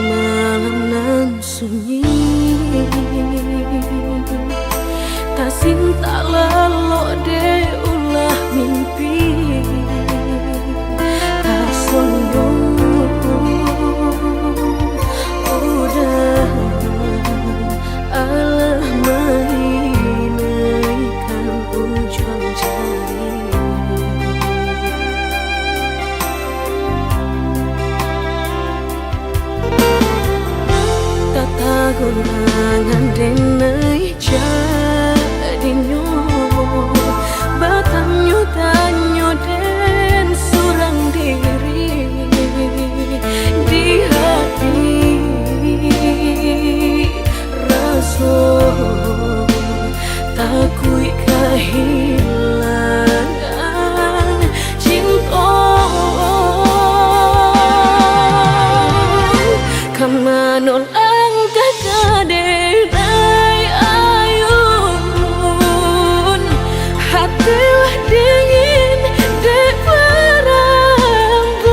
malam nan sunyi, tak cinta lelo de ulah mimpi, tak sombong udah alah mainkan ujung jari. Tata gulangan denai jadinya batanyo tanyo den surang diri di hati rasa takui kehilangan cinta kamanol angkat kadenai ayun hatilah dingin dek berambut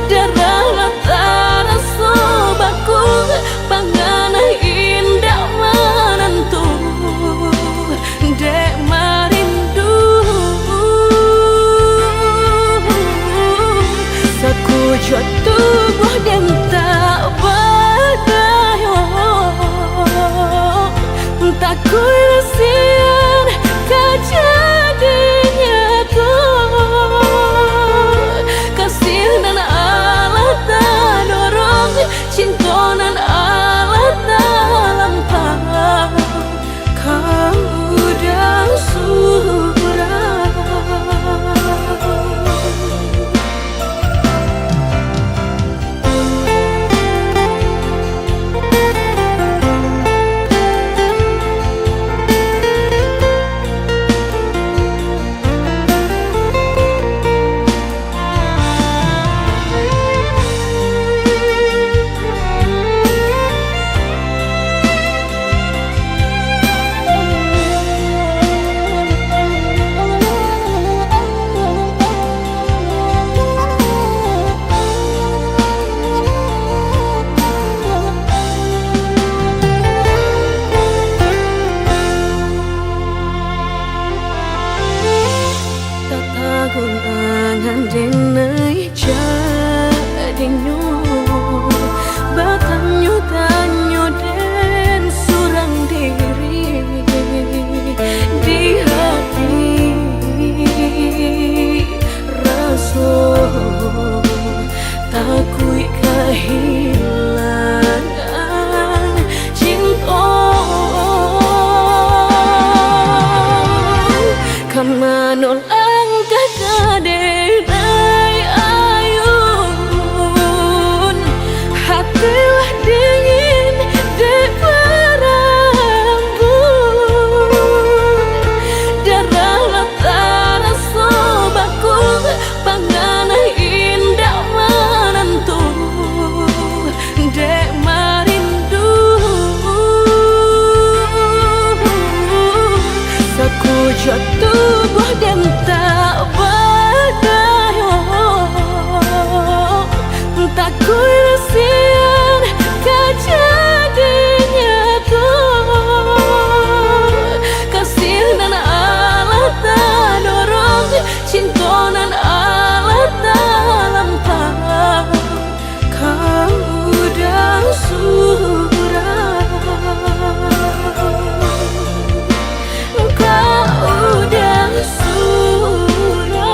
darah latara sobaku pangana indah menentu dek marindu sakujud tubuh dan tak berdaya tak kuilasian kejadinya tuh kasih dan Allah tak dorong cinta dan Allah tak lampau kamu dah surah. Gulangan denai jadinya batanyo tanyo den surang diri di hati rasa takui kehilangan cinta kamanol kadenai ayun hatilah dingin dek berambut darah latara sobaku pangana indah menentu dek marindu sakujud tubuh dan tak berdaya tak kuilasian kejadinya tuh kasih dan Allah tak dorong cinta dan Allah tak lampau kamu dah surah kau dah surah.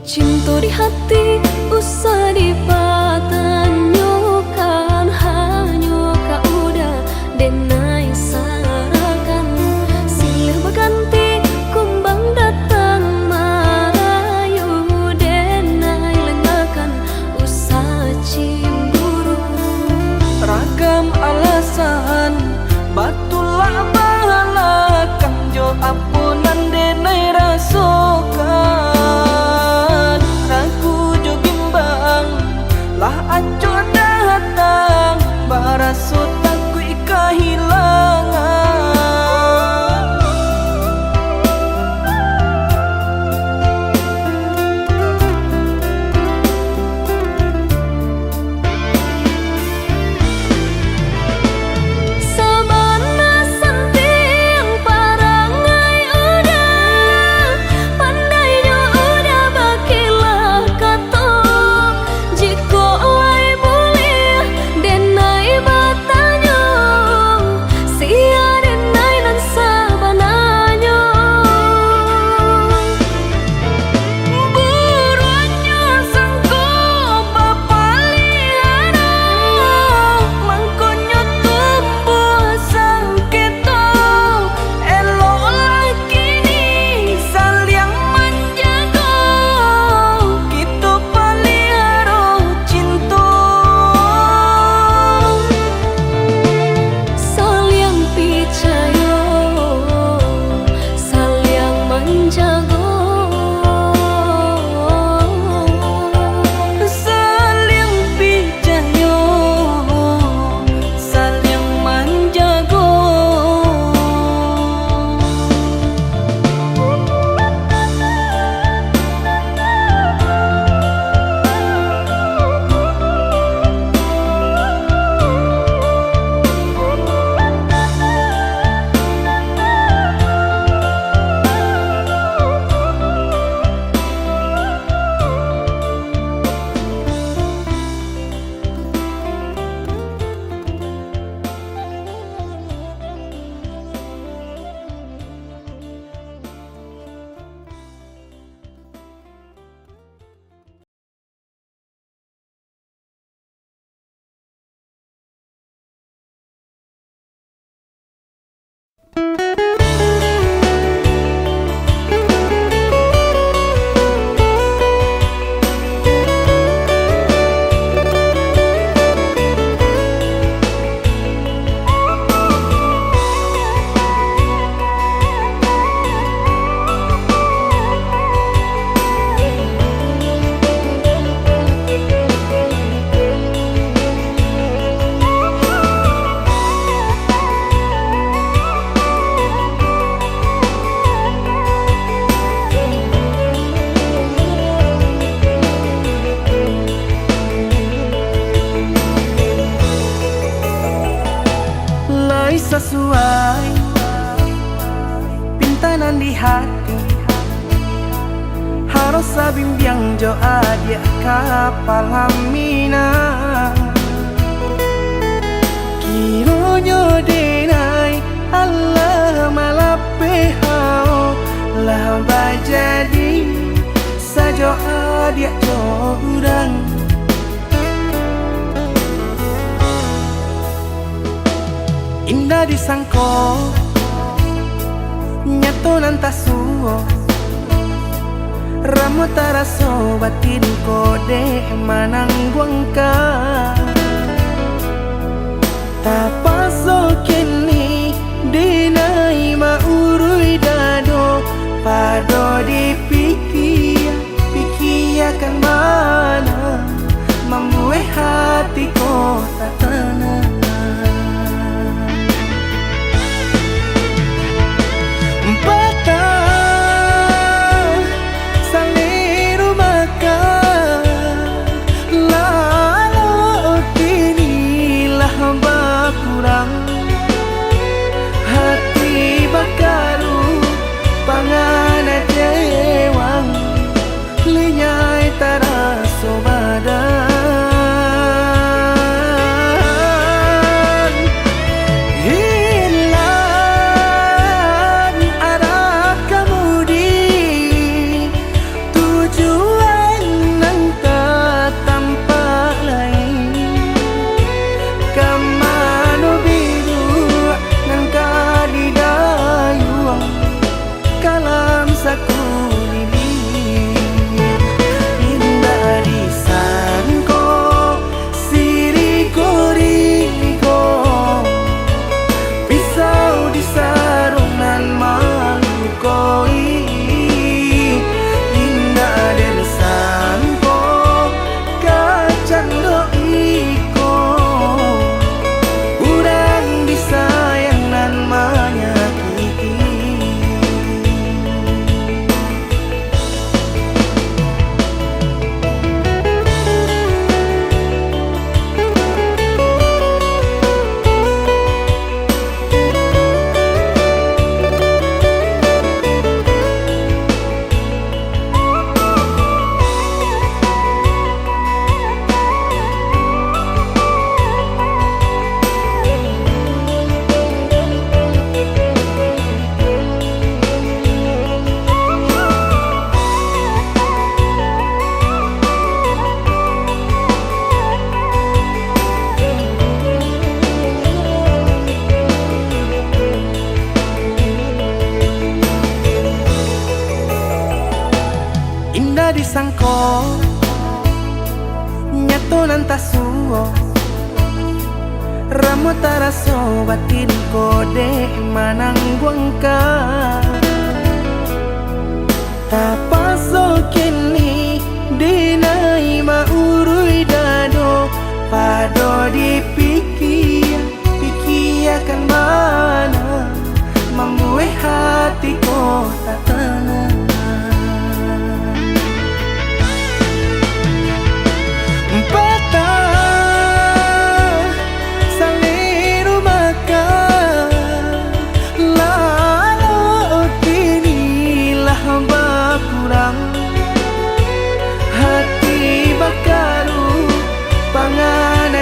Cinta di hati usah dipatanyokan, hanya kau udah denai sarakan. Silih berganti kumbang datang marayu, denai lengakan usah cemburu. Ragam alasan batulah bala kang jo apunan denai rasokan. Ragu jo bimbang lah aco datang barasut aku kehilangan. Sabana senting parangai udah, pandai jo udah bakilah kato. Jiko lai boleh denai batanyo, sia denai nan sabananyo. Buruannya sangko papaliana, mangkonyo tumbuh sangketo. Elok lagi ni saling menjaga, kita palihara cinta. Saling picayo, saling menjaga. Saling picayo, saling menjaga. Lai sesuai pintanan di hati, harus sabimbiang jo adia kapal hamina. Kironyo denai Allah malapehao lah bajadi sajo adia jo urang. Indah disangko nyato nan tasuo, ramu taraso batin kode manang buangka. Tapaso kini dinai maurui dado, pado dipikir pikirkan mana membuat hatiku tak tenang. Batang saliru makan, lalu kini lah bakurang. Hati bakaru pangana jewang, linyai taraso badan. Hilang arah kemudi, tujuan nyato nantas suo ramo taraso batin kode manangguang ka tapaso kini dinai maurui dado pado dipikir pikiakan mana membuat hatiku tak tenang. Hati bakaru pangan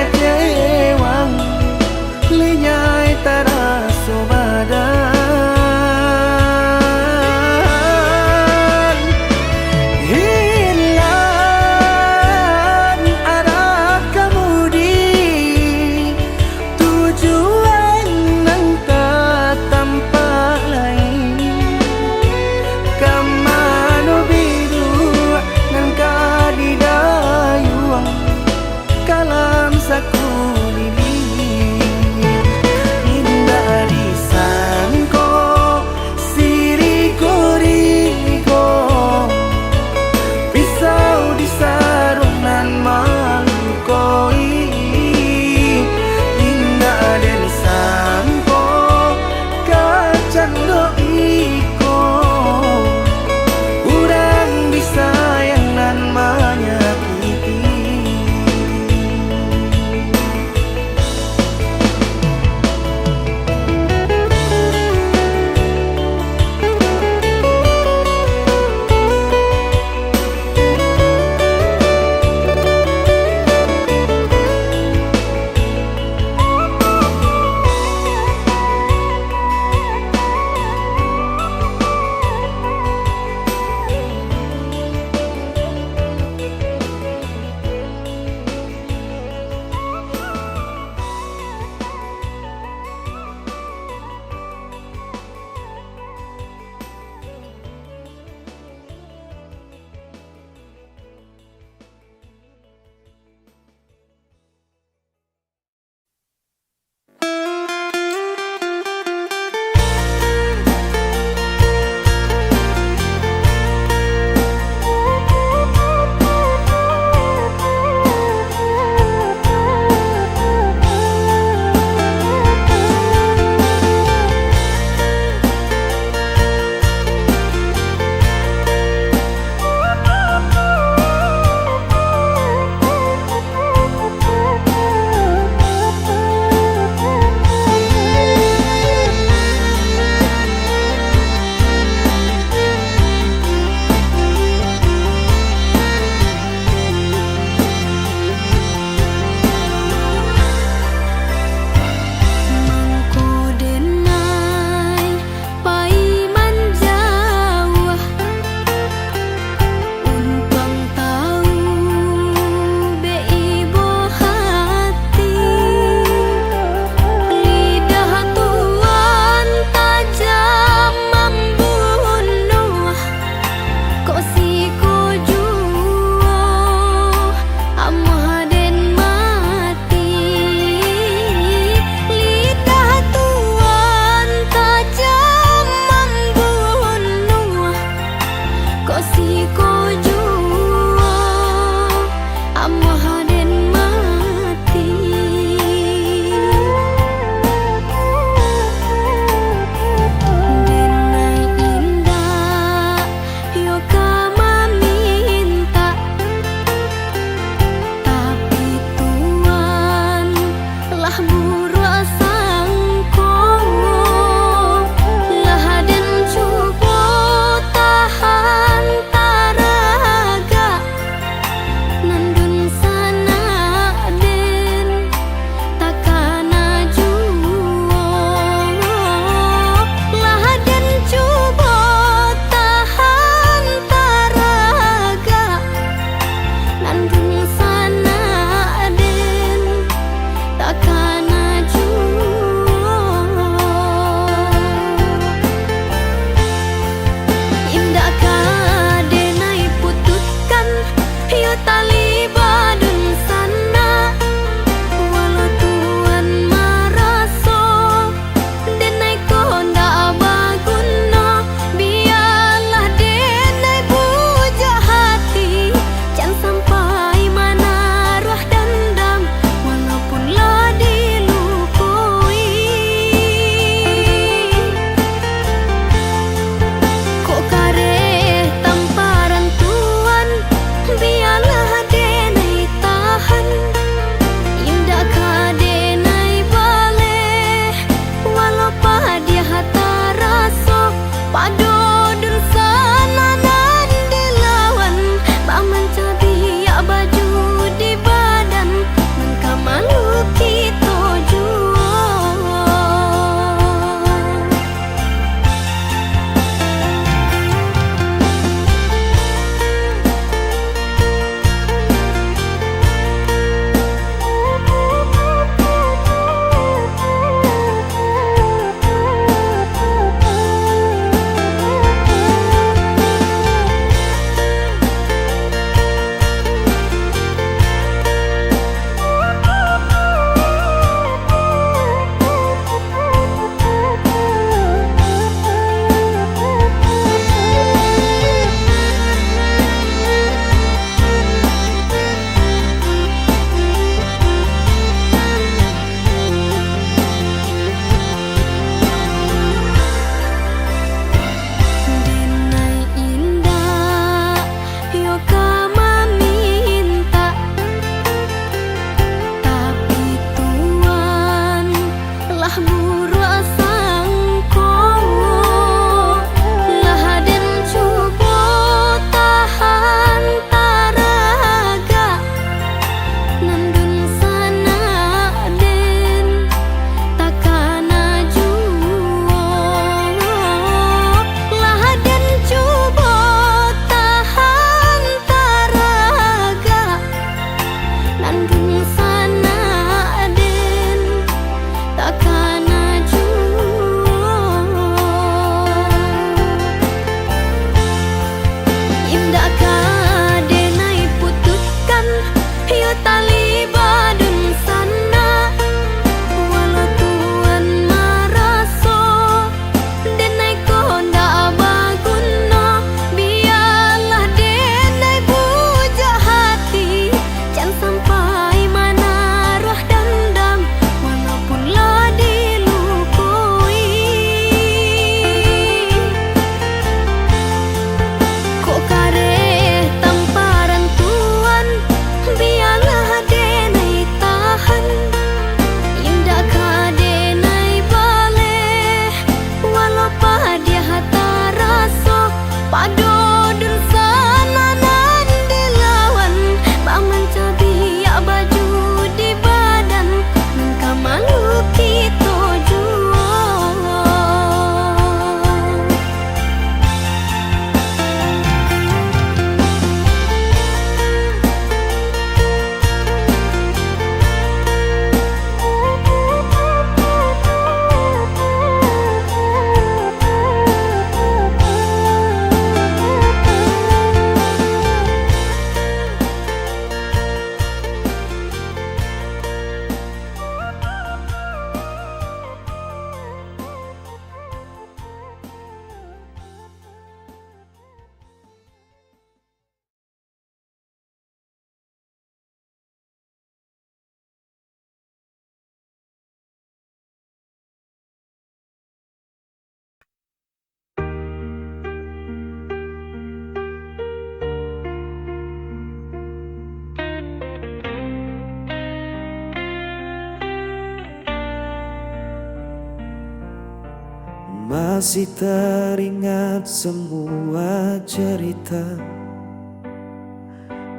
masih teringat semua cerita.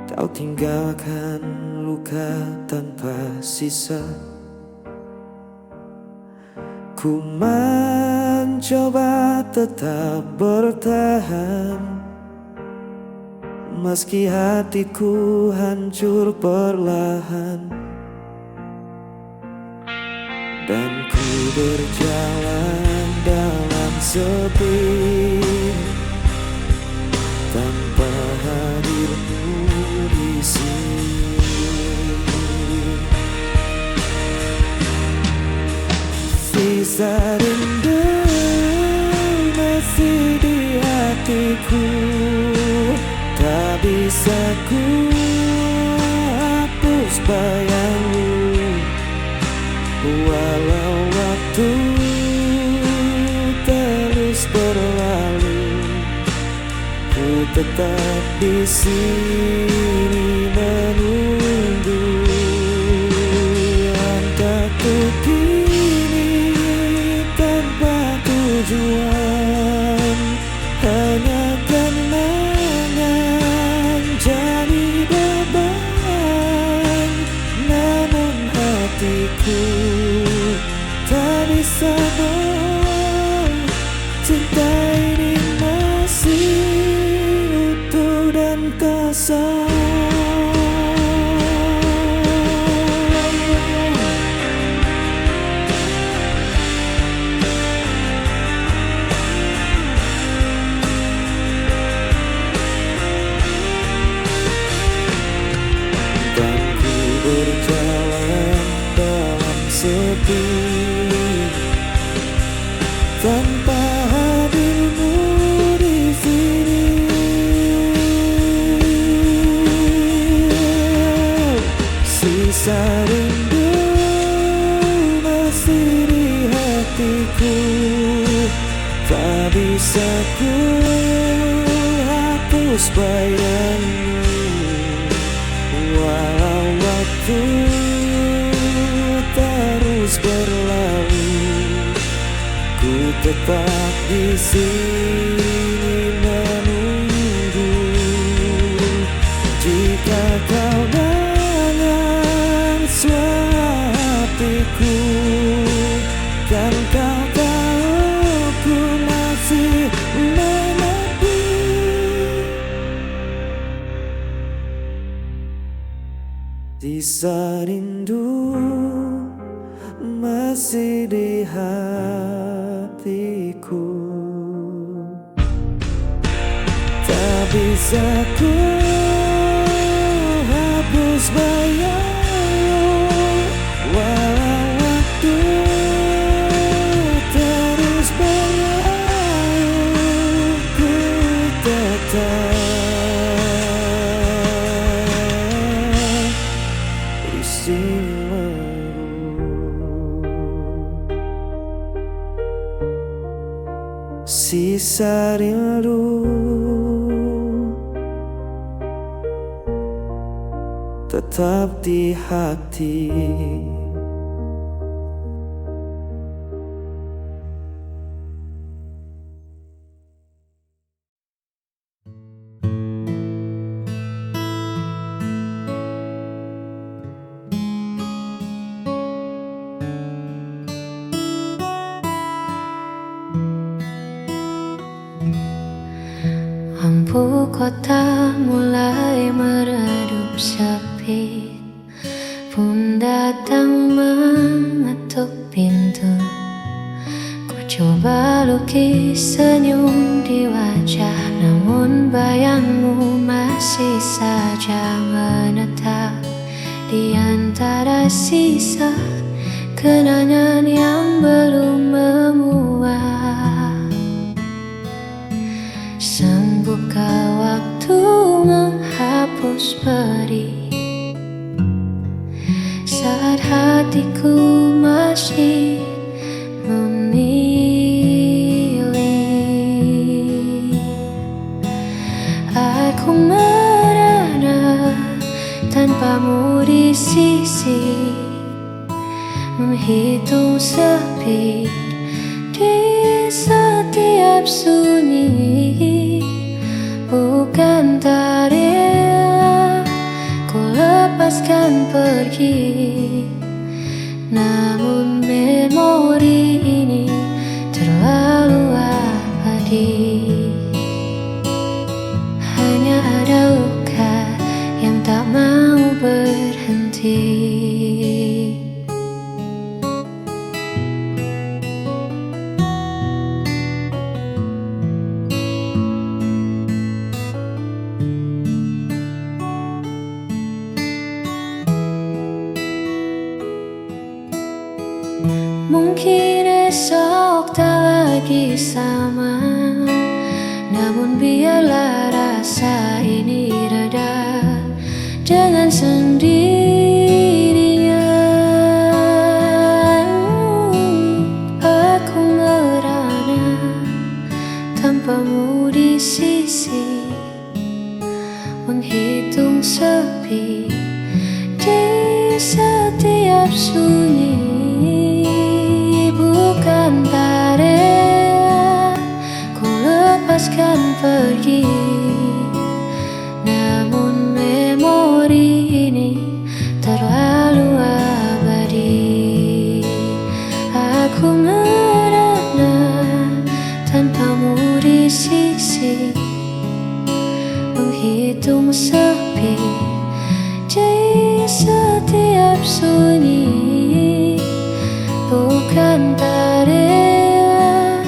Kau tinggalkan luka tanpa sisa. Ku mencoba tetap bertahan, meski hatiku hancur perlahan. Dan ku berjalan dalam sepi, tanpa hadirmu di sini. Sisa rindu masih di hatiku, tak bisa ku hapus bayangmu. Walau waktu terus berlalu, ku tetap di sini menunggu. Langkahku kini tanpa tujuan, hanya kenangan jadi beban. Namun hatiku tak bisa bohong, cinta ini masih utuh dan kosong. Dan ku berjalan dalam sepi, tanpa hadirmu di sini. Sisa rindu masih di hatiku, tak bisa ku hapus bayangmu. Walau waktu terus berlalu, ku tetap di sini menunggu. Jika kau dengar suara hatiku, kan kau tahu ku masih menanti. Sisa rindu masih di hatiku, tak bisa ku hapus bayangmu. Walau waktu terus berlalu, ku tetap di sini. Sisa rindu tetap di hati. Lampu kota mulai meredup sepi, pun datang mengetuk pintu. Ku coba lukis senyum di wajah, namun bayangmu masih saja menetap di antara sisa kenangan yang belum memuat. Sanggupkah waktu menghapus perih saat hatiku masih memilih? Aku merana tanpamu di sisi, menghitung sepi di setiap sunyi, bukan tak rela ku lepaskan pergi. Namun memori ini terlalu abadi. Hanya ada luka yang tak mau berhenti. Mungkin esok tak lagi sama, namun biarlah rasa ini reda dengan sendirinya. Aku merana tanpamu di sisi, menghitung sepi di setiap sunyi. Bukan tak rela ku lepaskan pergi, namun memori ini terlalu abadi. Aku merana tanpamu di sisi, menghitung sepi di setiap sunyi. Bukan tak rela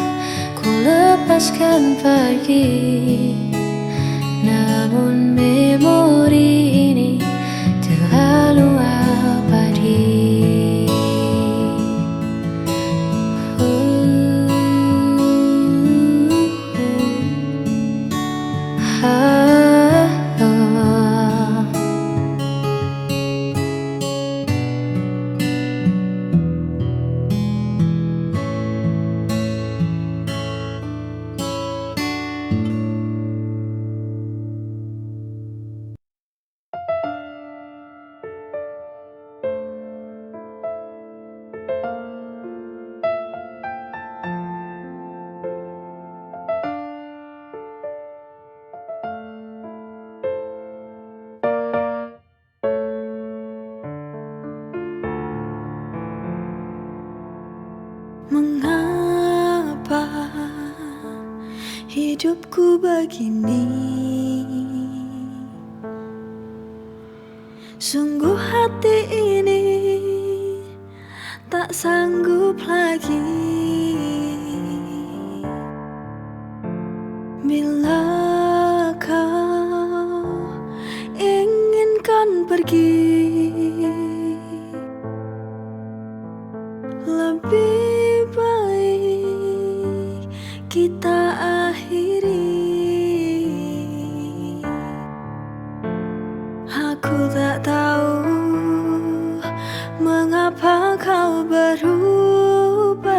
ku lepaskan pergi, namun memori ini terlalu abadi. Mengapa hidupku begini? Sungguh hati ini tak sanggup lagi. Bila kau inginkan pergi, lebih baik kita akhiri. Aku tak tahu mengapa kau berubah.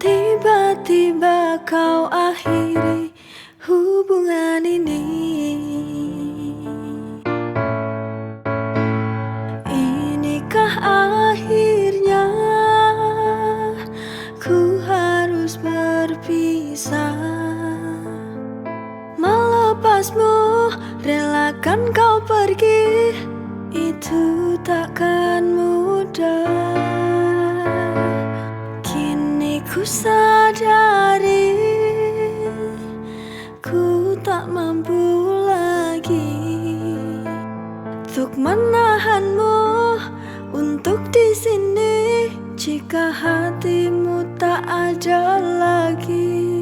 Tiba-tiba kau akhiri hubungan ini. Inikah akhirnya ku harus berpisah? Melepasmu, relakan kau pergi, itu takkan mudah. Kini ku sadari ku tak mampu lagi untuk menahanmu, untuk di sini jika hatimu tak ada lagi.